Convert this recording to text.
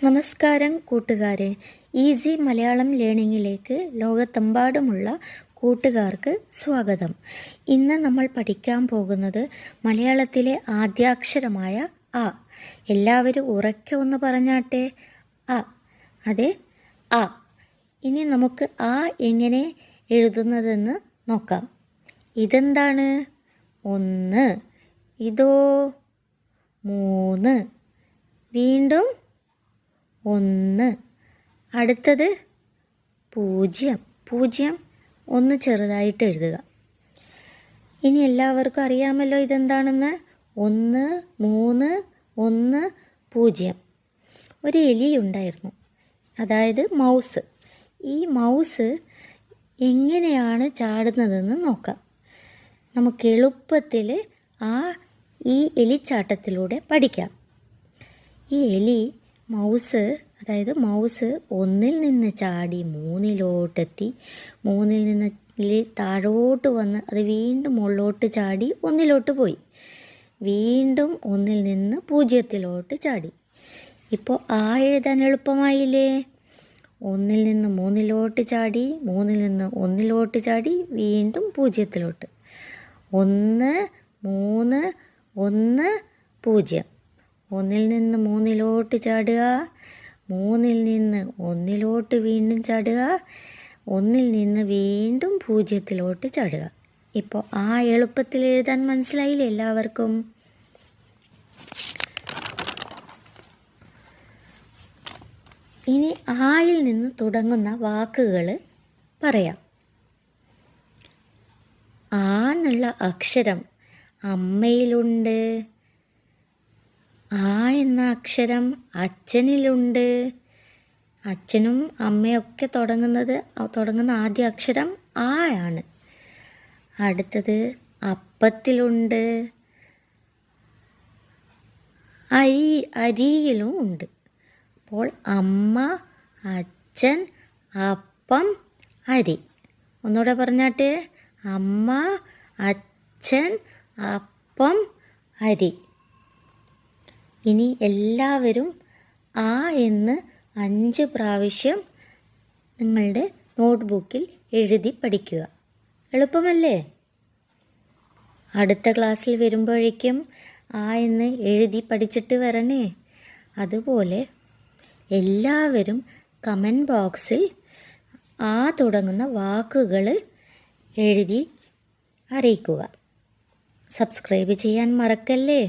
നമസ്കാരം കൂട്ടുകാരെ, ഈസി മലയാളം ലേണിങ്ങിലേക്ക് ലോകത്തെമ്പാടുമുള്ള കൂട്ടുകാർക്ക് സ്വാഗതം. ഇന്ന് നമ്മൾ പഠിക്കാൻ പോകുന്നത് മലയാളത്തിലെ ആദ്യാക്ഷരമായ അ. എല്ലാവരും ഉറക്കെ ഒന്ന് പറഞ്ഞാട്ടെ, അ. അതെ, അ. ഇനി നമുക്ക് ആ എങ്ങനെ എഴുതുന്നതെന്ന് നോക്കാം. ഇതെന്താണ്? 1. ഇതോ? 3. വീണ്ടും 1. അടുത്തത് 0. 0 ഒന്ന് ചെറുതായിട്ട് എഴുതുക. ഇനി എല്ലാവർക്കും അറിയാമല്ലോ ഇതെന്താണെന്ന്. 1, 3, 1, 0. ഒരു എലി ഉണ്ടായിരുന്നു, അതായത് മൗസ്. ഈ മൗസ് എങ്ങനെയാണ് ചാടുന്നതെന്ന് നോക്കാം. നമുക്ക് എളുപ്പത്തിൽ ഈ എലിച്ചാട്ടത്തിലൂടെ പഠിക്കാം. ഈ മൗസ് 1 നിന്ന് ചാടി 3 3 നിന്ന് താഴോട്ട് വന്ന് അത് വീണ്ടും മുകളിലോട്ട് ചാടി 1 പോയി. വീണ്ടും 1 നിന്ന് 0 ചാടി. ഇപ്പോൾ എഴുതാൻ എളുപ്പമായില്ലേ? 1 നിന്ന് 3 ചാടി, 3 നിന്ന് 1 ചാടി, വീണ്ടും 0. 1, 3, 1, 0. 1 നിന്ന് 3 ചാടുക, 3 നിന്ന് 1 വീണ്ടും ചാടുക, 1 നിന്ന് വീണ്ടും 0 ചാടുക. ഇപ്പോൾ എളുപ്പത്തിൽ എഴുതാൻ മനസ്സിലായില്ലേ എല്ലാവർക്കും? ഇനി ആയിൽ നിന്ന് തുടങ്ങുന്ന വാക്കുകൾ പറയാം. എന്നുള്ള അക്ഷരം അമ്മയിലുണ്ട്. എന്ന അക്ഷരം അച്ഛനിലുണ്ട്. അച്ഛനും അമ്മയൊക്കെ തുടങ്ങുന്ന ആദ്യ അക്ഷരം ആണ്. അടുത്തത് അപ്പത്തിലുണ്ട്. അരിയിലും ഉണ്ട്. അപ്പോൾ അമ്മ, അച്ഛൻ, അപ്പം, അരി. ഒന്നുകൂടെ പറഞ്ഞാട്ടെ, അമ്മ, അച്ഛൻ, അപ്പം, അരി. ഇനി എല്ലാവരും എന്ന് 5 പ്രാവശ്യം നിങ്ങളുടെ നോട്ട്ബുക്കിൽ എഴുതി പഠിക്കുക. എളുപ്പമല്ലേ? അടുത്ത ക്ലാസ്സിൽ വരുമ്പോഴേക്കും എന്ന് എഴുതി പഠിച്ചിട്ട് വരണേ. അതുപോലെ എല്ലാവരും കമൻറ്റ് ബോക്സിൽ തുടങ്ങുന്ന വാക്കുകൾ എഴുതി അറിയിക്കുക. സബ്സ്ക്രൈബ് ചെയ്യാൻ മറക്കല്ലേ.